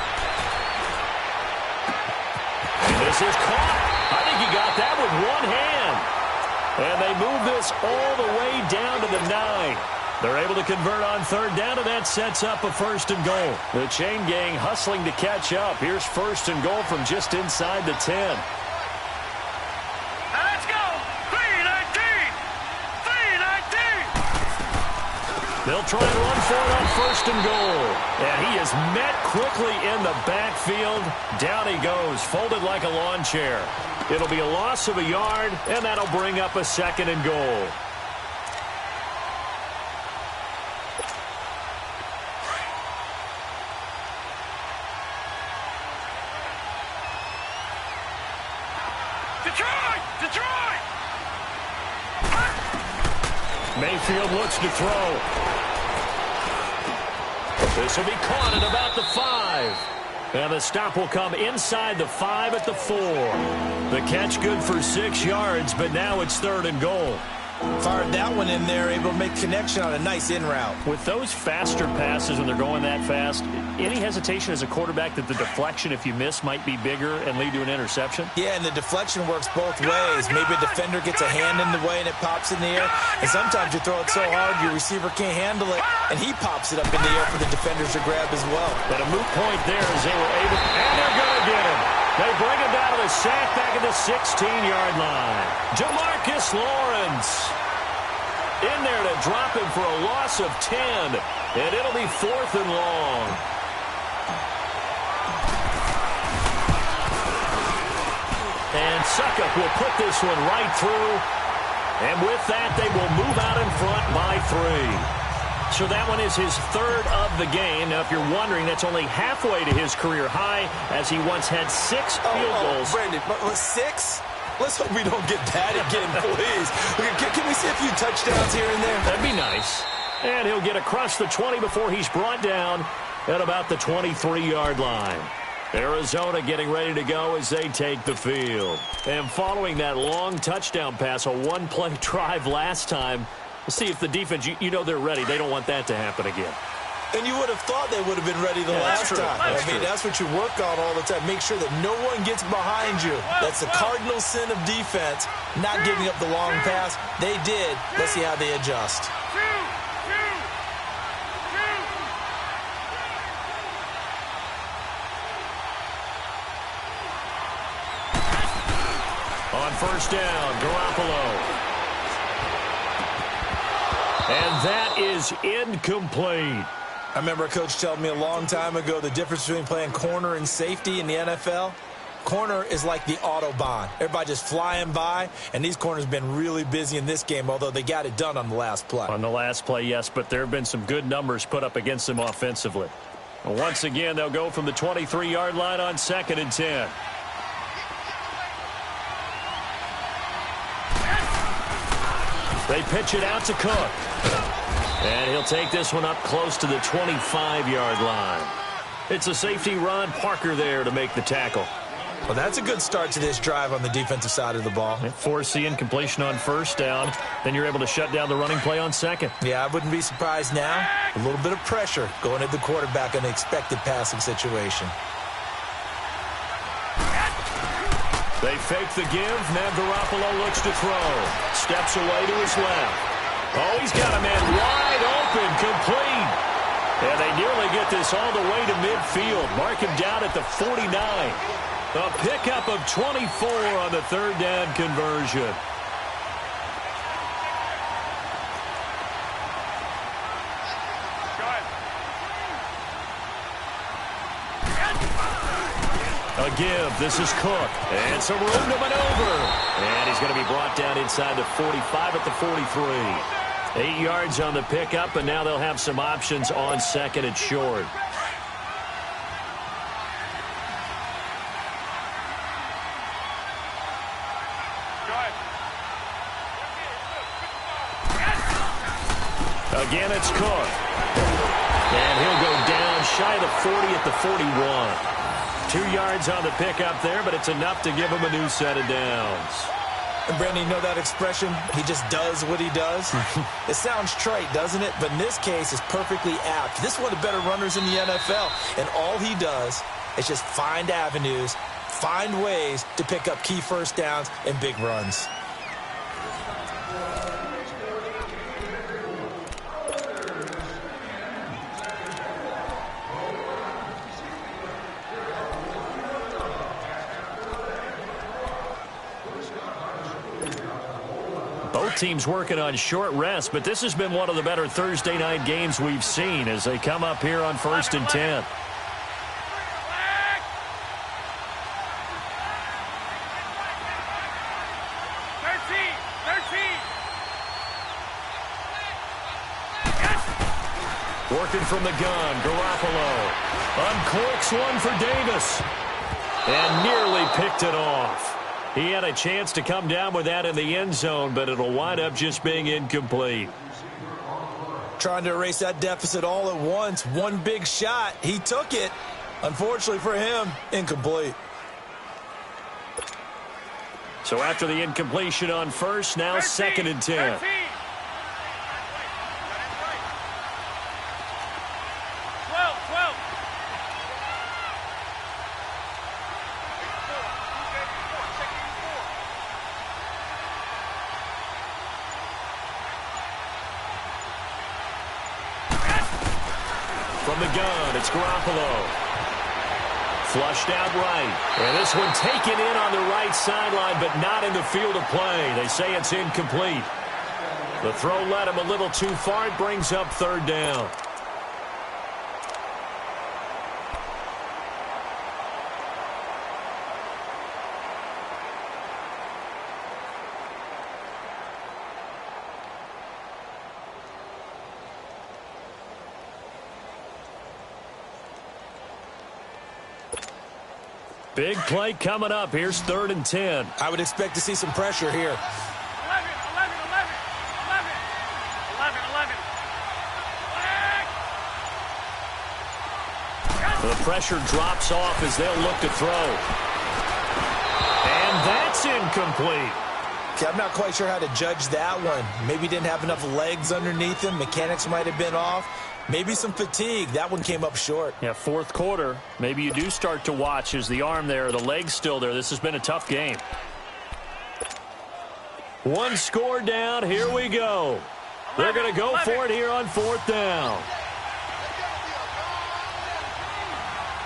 And this is caught. I think he got that with one hand. And they move this all the way down to the 9. They're able to convert on 3rd down, and that sets up a 1st and goal. The chain gang hustling to catch up. Here's 1st and goal from just inside the 10. Let's go. 3-19. 3-19. They'll try and run for it on 1st and goal. And he is met quickly in the backfield. Down he goes, folded like a lawn chair. It'll be a loss of a yard, and that'll bring up a 2nd and goal. Detroit! Mayfield looks to throw. This will be caught at about the 5. And the stop will come inside the 5 at the 4. The catch good for 6 yards, but now it's 3rd and goal. Fired that one in there, able to make connection on a nice in route. With those faster passes when they're going that fast, any hesitation as a quarterback that the deflection, if you miss, might be bigger and lead to an interception? Yeah, and the deflection works both ways. Maybe a defender gets a hand in the way and it pops in the air. And sometimes you throw it so hard your receiver can't handle it, and he pops it up in the air for the defenders to grab as well. But a moot point there as they were able, and they're going to get him. They bring him down to the sack back at the 16-yard line. Jamarcus Lawrence in there to drop him for a loss of 10. And it'll be 4th and long. And Suckup will put this one right through. And with that, they will move out in front by 3. So that one is his 3rd of the game. Now, if you're wondering, that's only halfway to his career high, as he once had 6 field goals. Brandon, 6? Let's hope we don't get that again, please. Can we see a few touchdowns here and there? That'd be nice. And he'll get across the 20 before he's brought down at about the 23-yard line. Arizona getting ready to go as they take the field. And following that long touchdown pass, a one-play drive last time, we'll see if the defense, you know they're ready. They don't want that to happen again. And you would have thought they would have been ready the last time. That's what you work on all the time. Make sure that no one gets behind you. That's the cardinal sin of defense, not giving up the long pass. They did. Let's see how they adjust. On 1st down, Garoppolo. And that is incomplete. I remember a coach telling me a long time ago the difference between playing corner and safety in the NFL. Corner is like the Autobahn. Everybody just flying by, and these corners have been really busy in this game, although they got it done on the last play. On the last play, yes, but there have been some good numbers put up against them offensively. And once again, they'll go from the 23-yard line on 2nd and 10. They pitch it out to Cook. And he'll take this one up close to the 25-yard line. It's a safety, Ron Parker, there to make the tackle. Well, that's a good start to this drive on the defensive side of the ball. Force the incompletion on 1st down. Then you're able to shut down the running play on 2nd. Yeah, I wouldn't be surprised now. A little bit of pressure going at the quarterback in an expected passing situation. They fake the give. Now Garoppolo looks to throw. Steps away to his left. Oh, he's got a man wide open, complete. And they nearly get this all the way to midfield. Mark him down at the 49. A pickup of 24 on the 3rd down conversion. A give. This is Cook. And some room to maneuver. And he's going to be brought down inside the 45 at the 43. 8 yards on the pickup, and now they'll have some options on 2nd and short. Again, it's Cook. And he'll go down shy of the 40 at the 41. 2 yards on the pickup there, but it's enough to give him a new set of downs. And Brandon, you know that expression? He just does what he does. It sounds trite, doesn't it? But in this case, it's perfectly apt. This is one of the better runners in the NFL. And all he does is just find avenues, find ways to pick up key 1st downs and big runs. Both teams working on short rest, but this has been one of the better Thursday night games we've seen as they come up here on 1st and 10. Working from the gun, Garoppolo uncorks one for Davis and nearly picked it off. He had a chance to come down with that in the end zone, but it'll wind up just being incomplete. Trying to erase that deficit all at once. One big shot. He took it. Unfortunately for him, incomplete. So after the incompletion on 1st, now 2nd and 10. From the gun, it's Garoppolo. Flushed out right. And this one taken in on the right sideline, but not in the field of play. They say it's incomplete. The throw led him a little too far. It brings up 3rd down. Big play coming up. Here's 3rd and 10. I would expect to see some pressure here. 11. The pressure drops off as they'll look to throw. And that's incomplete. Okay, I'm not quite sure how to judge that one. Maybe didn't have enough legs underneath him. Mechanics might have been off. Maybe some fatigue. That one came up short. Yeah, 4th quarter. Maybe you do start to watch as the arm there, the leg's still there. This has been a tough game. One score down. Here we go. They're going to go for it here on 4th down.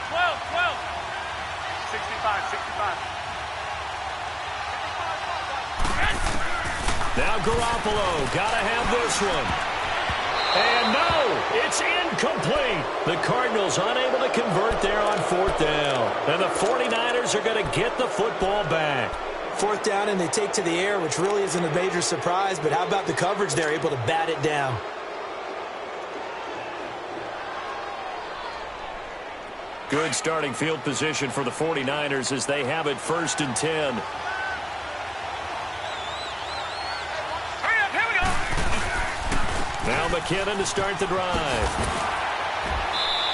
12. 65. Now Garoppolo. Got to have this one. And no, it's incomplete. The Cardinals unable to convert there on 4th down. And the 49ers are going to get the football back. 4th down and they take to the air, which really isn't a major surprise. But how about the coverage there, able to bat it down? Good starting field position for the 49ers as they have it 1st and 10. Hurry up, here we go. Now McKinnon to start the drive.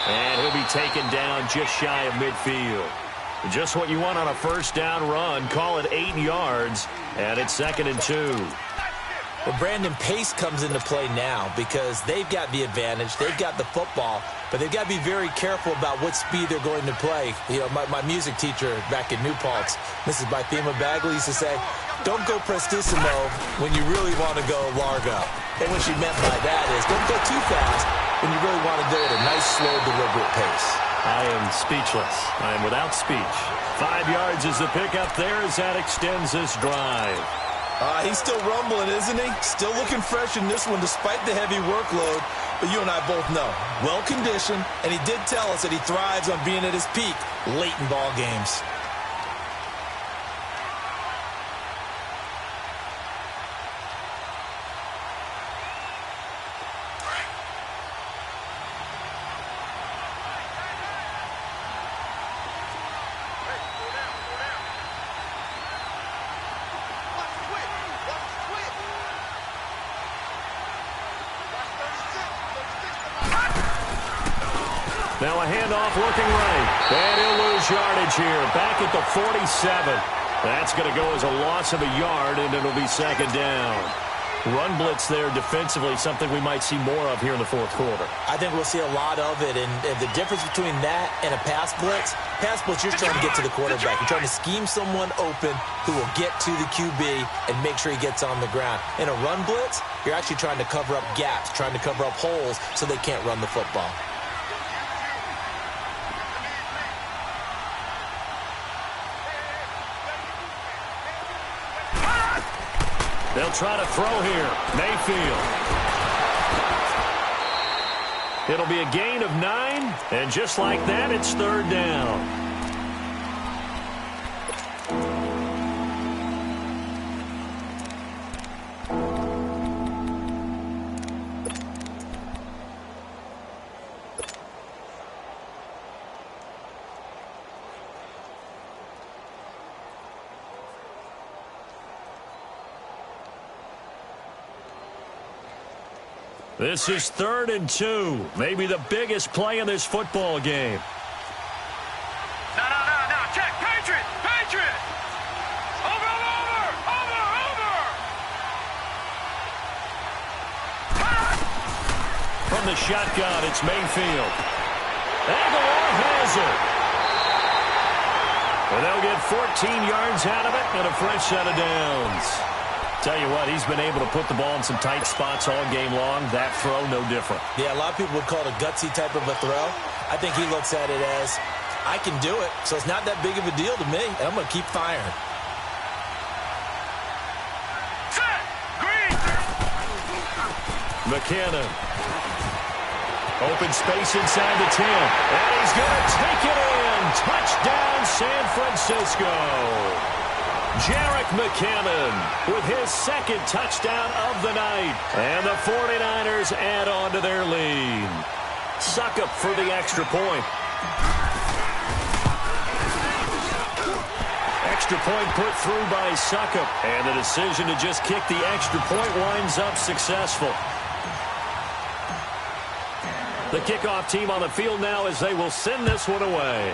And he'll be taken down just shy of midfield. Just what you want on a 1st down run. Call it 8 yards. And it's 2nd and 2. Well, Brandon, pace comes into play now because they've got the advantage. They've got the football, but they've got to be very careful about what speed they're going to play. You know, my music teacher back in New Paltz, Mrs. Bythema Bagley, used to say, don't go prestissimo when you really want to go largo. And what she meant by that is don't go too fast when you really want to go at a nice, slow, deliberate pace. I am speechless. I am without speech. 5 yards is the pickup there as that extends this drive. He's still rumbling, isn't he? Still looking fresh in this one despite the heavy workload. But you and I both know, well-conditioned, and he did tell us that he thrives on being at his peak late in ball games. Now a handoff looking right. And he'll lose yardage here. Back at the 47. That's going to go as a loss of a yard, and it'll be 2nd down. Run blitz there defensively, something we might see more of here in the 4th quarter. I think we'll see a lot of it, and the difference between that and a pass blitz, you're trying to get to the quarterback. You're trying to scheme someone open who will get to the QB and make sure he gets on the ground. In a run blitz, you're actually trying to cover up gaps, trying to cover up holes so they can't run the football. They'll try to throw here. Mayfield. It'll be a gain of 9, and just like that, it's 3rd down. This is 3rd and 2. Maybe the biggest play in this football game. No. Check. Patriot. Over. From the shotgun, it's Mayfield. Aguilar has it. And they'll get 14 yards out of it and a fresh set of downs. Tell you what, he's been able to put the ball in some tight spots all game long. That throw, no different. Yeah, a lot of people would call it a gutsy type of a throw. I think he looks at it as, I can do it, so it's not that big of a deal to me, and I'm going to keep firing. Set. Green. McKinnon. Open space inside the 10. And he's going to take it in. Touchdown, San Francisco. Jerick McKinnon with his 2nd touchdown of the night. And the 49ers add on to their lead. Suckup for the extra point. Extra point put through by Suckup. And the decision to just kick the extra point winds up successful. The kickoff team on the field now as they will send this one away.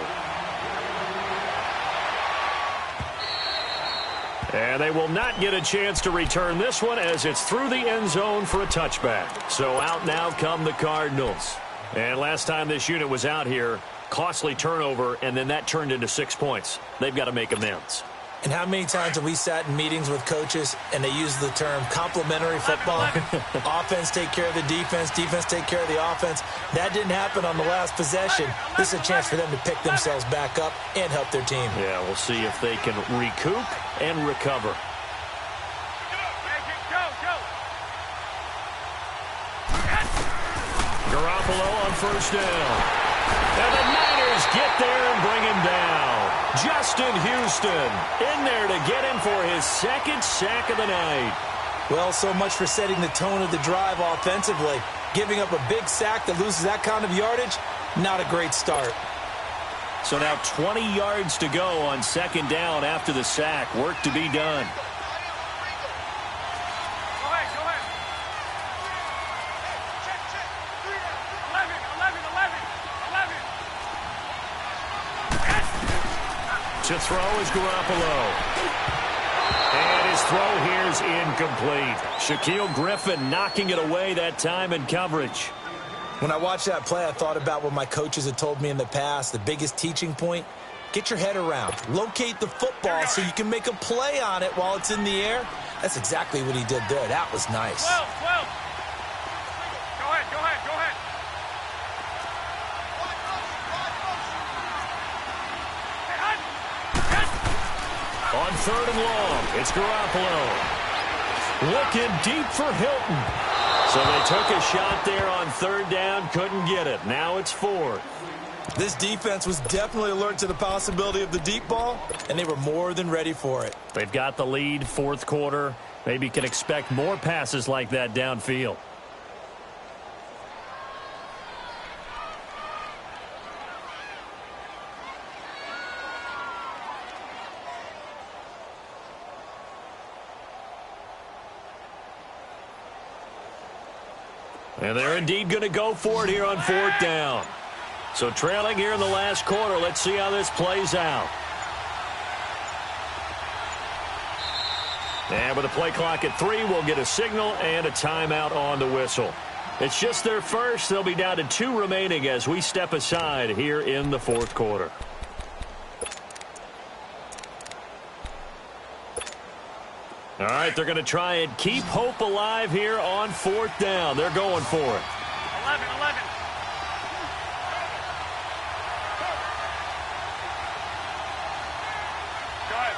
And they will not get a chance to return this one as it's through the end zone for a touchback. So out now come the Cardinals. And last time this unit was out here, costly turnover, and then that turned into 6 points. They've got to make amends. And how many times have we sat in meetings with coaches and they use the term complementary football? Offense take care of the defense, defense take care of the offense. That didn't happen on the last possession. This is a chance for them to pick themselves back up and help their team. Yeah, we'll see if they can recoup and recover. Go. Garoppolo on first down. And the Niners get there and bring him down. Justin Houston in there to get him for his second sack of the night. Well, so much for setting the tone of the drive offensively. Giving up a big sack that loses that kind of yardage, not a great start. So now 20 yards to go on second down after the sack. Work to be done. To throw is Garoppolo. And his throw here is incomplete. Shaquille Griffin knocking it away that time in coverage. When I watched that play, I thought about what my coaches had told me in the past. The biggest teaching point, get your head around. Locate the football so you can make a play on it while it's in the air. That's exactly what he did there. That was nice. 12. Go ahead. On third and long, it's Garoppolo. Looking deep for Hilton. So they took a shot there on third down, couldn't get it. Now it's fourth. This defense was definitely alert to the possibility of the deep ball, and they were more than ready for it. They've got the lead, fourth quarter. Maybe can expect more passes like that downfield. And they're indeed going to go for it here on fourth down. So trailing here in the last quarter. Let's see how this plays out. And with the play clock at 3, we'll get a signal and a timeout on the whistle. It's just their first. They'll be down to 2 remaining as we step aside here in the fourth quarter. All right, they're going to try and keep hope alive here on fourth down. They're going for it. 11. Go ahead.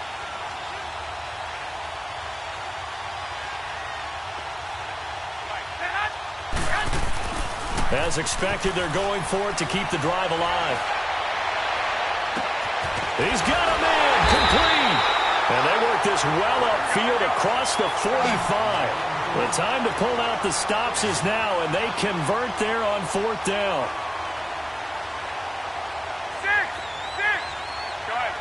As expected, they're going for it to keep the drive alive. He's got a man complete. And they work this well upfield across the 45. The time to pull out the stops is now, and they convert there on fourth down. 6. Go ahead.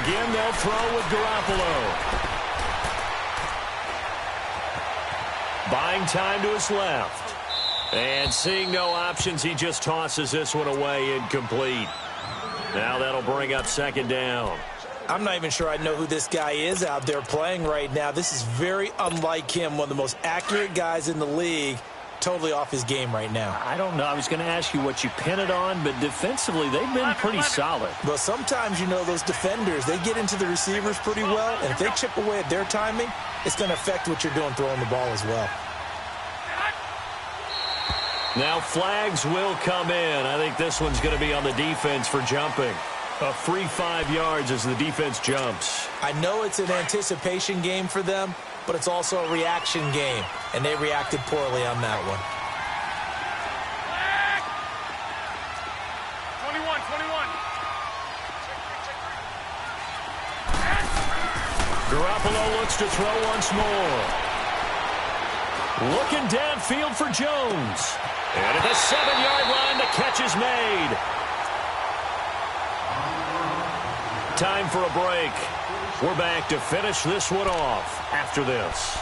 Again, they'll throw with Garoppolo. Buying time to his left. And seeing no options, he just tosses this one away incomplete. Now that'll bring up second down. I'm not even sure I know who this guy is out there playing right now. This is very unlike him, one of the most accurate guys in the league. Totally off his game right now. I don't know. I was going to ask you what you pin it on, but defensively, they've been pretty solid. Well, sometimes, you know, those defenders, they get into the receivers pretty well, and if they chip away at their timing, it's going to affect what you're doing throwing the ball as well. Now flags will come in. I think this one's going to be on the defense for jumping. A free 5 yards as the defense jumps. I know it's an anticipation game for them, but it's also a reaction game, and they reacted poorly on that one. 21. Garoppolo looks to throw once more. Looking downfield for Jones. And at the 7-yard line, the catch is made. Time for a break. We're back to finish this one off after this.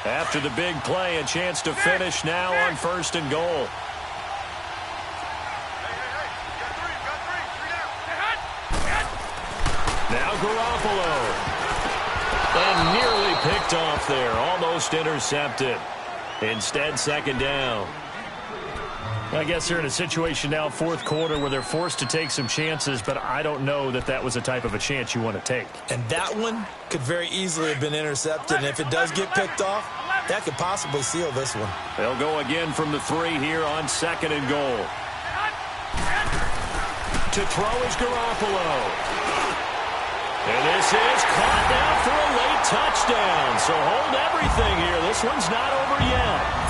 After the big play, a chance to finish now on first and goal. Now Garoppolo. And nearly picked off there. Almost intercepted. Instead, second down. I guess they're in a situation now, fourth quarter, where they're forced to take some chances, but I don't know that that was the type of a chance you want to take. And that one could very easily have been intercepted. And if it does get picked off, that could possibly seal this one. They'll go again from the 3 here on 2nd and goal. To throw is Garoppolo. And this is caught now for a late touchdown. So hold everything here. This one's not over yet.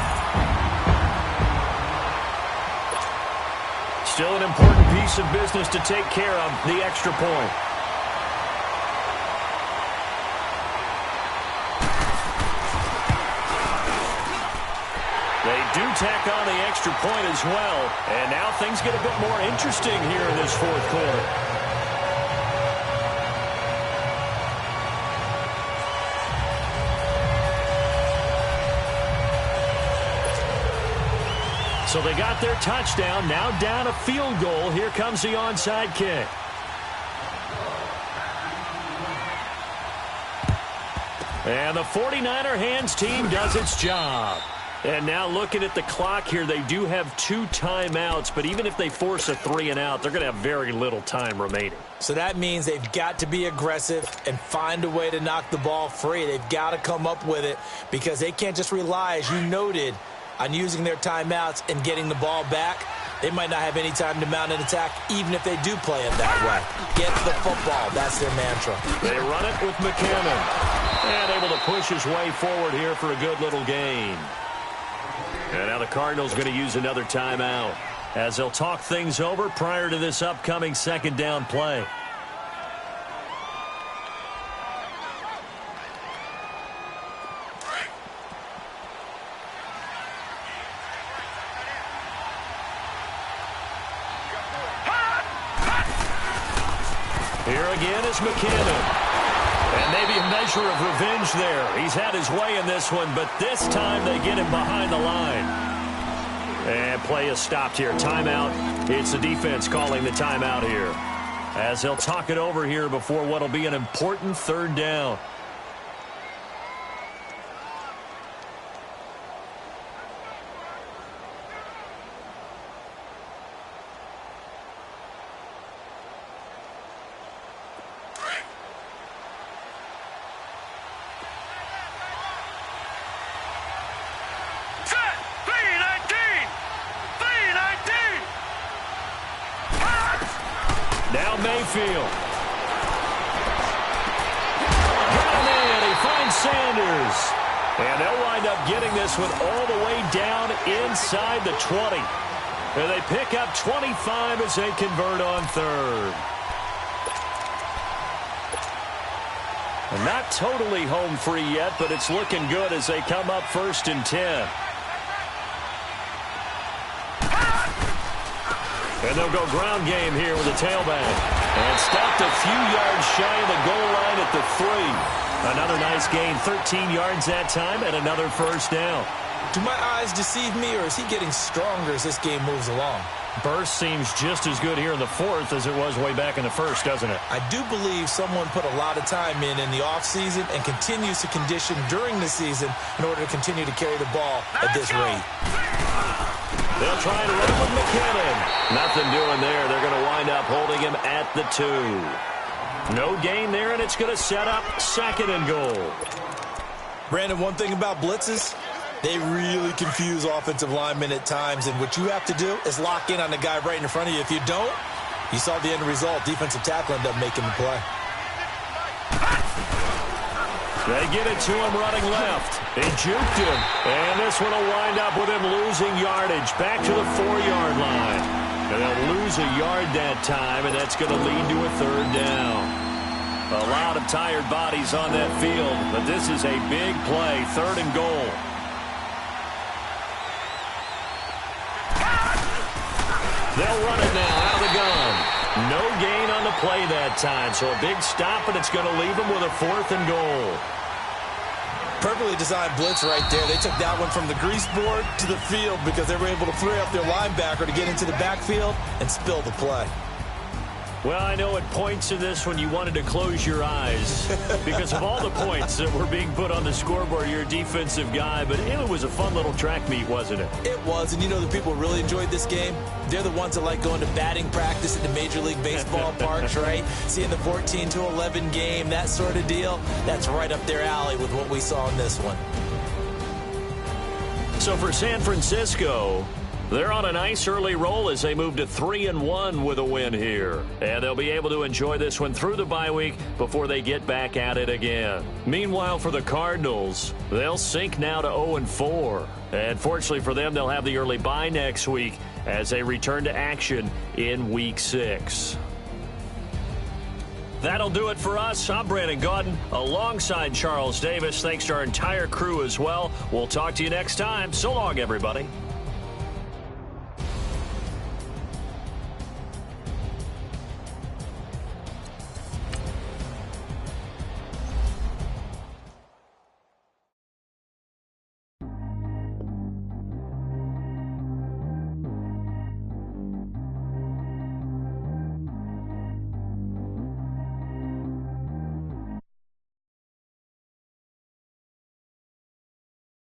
Still an important piece of business to take care of, the extra point. They do tack on the extra point as well. And now things get a bit more interesting here in this fourth quarter. So they got their touchdown, now down a field goal. Here comes the onside kick. And the 49er hands team does its job. And now looking at the clock here, they do have 2 timeouts, but even if they force a 3 and out, they're going to have very little time remaining. So that means they've got to be aggressive and find a way to knock the ball free. They've got to come up with it because they can't just rely, as you noted, on using their timeouts and getting the ball back. They might not have any time to mount an attack, even if they do play it that way. Get the football. That's their mantra. They run it with McCammon. And able to push his way forward here for a good little gain. And now the Cardinals going to use another timeout as they'll talk things over prior to this upcoming 2nd down play. Here again is McCammon. And maybe a measure of revenge there. He's had his way in this one, but this time they get him behind the line. And play is stopped here. Timeout. It's the defense calling the timeout here, as they'll talk it over here before what will be an important 3rd down. Now Mayfield. Got him in. He finds Sanders. And they'll wind up getting this one all the way down inside the 20. And they pick up 25 as they convert on 3rd. And not totally home free yet, but it's looking good as they come up 1st and 10. And they'll go ground game here with a tailback. And stopped a few yards shy of the goal line at the 3. Another nice gain, 13 yards that time, and another 1st down. Do my eyes deceive me, or is he getting stronger as this game moves along? Burst seems just as good here in the 4th as it was way back in the 1st, doesn't it? I do believe someone put a lot of time in the offseason and continues to condition during the season in order to continue to carry the ball at this rate. They'll try and run with McCammon. Nothing doing there. They're going to wind up holding him at the 2. No gain there, and it's going to set up 2nd and goal. Brandon, one thing about blitzes, they really confuse offensive linemen at times, and what you have to do is lock in on the guy right in front of you. If you don't, you saw the end result. Defensive tackle ended up making the play. They get it to him running left. They juked him. And this one will wind up with him losing yardage back to the 4-yard line. And they'll lose a yard that time, and that's going to lead to a 3rd down. A lot of tired bodies on that field, but this is a big play, 3rd and goal. They'll run it now out of the gun. No gain on the play that time, so a big stop, and it's going to leave them with a 4th and goal. Perfectly designed blitz right there. They took that one from the grease board to the field because they were able to free up their linebacker to get into the backfield and spill the play. Well, I know at points in this when you wanted to close your eyes because of all the points that were being put on the scoreboard. You're a defensive guy, but it was a fun little track meet, wasn't it? It was, and you know the people who really enjoyed this game? They're the ones that like going to batting practice at the Major League Baseball parks, right? Seeing the 14-11 game, that sort of deal. That's right up their alley with what we saw in this one. So for San Francisco, they're on a nice early roll as they move to 3-1 with a win here. And they'll be able to enjoy this one through the bye week before they get back at it again. Meanwhile, for the Cardinals, they'll sink now to 0-4. And fortunately for them, they'll have the early bye next week as they return to action in Week 6. That'll do it for us. I'm Brandon Gaudin alongside Charles Davis. Thanks to our entire crew as well. We'll talk to you next time. So long, everybody.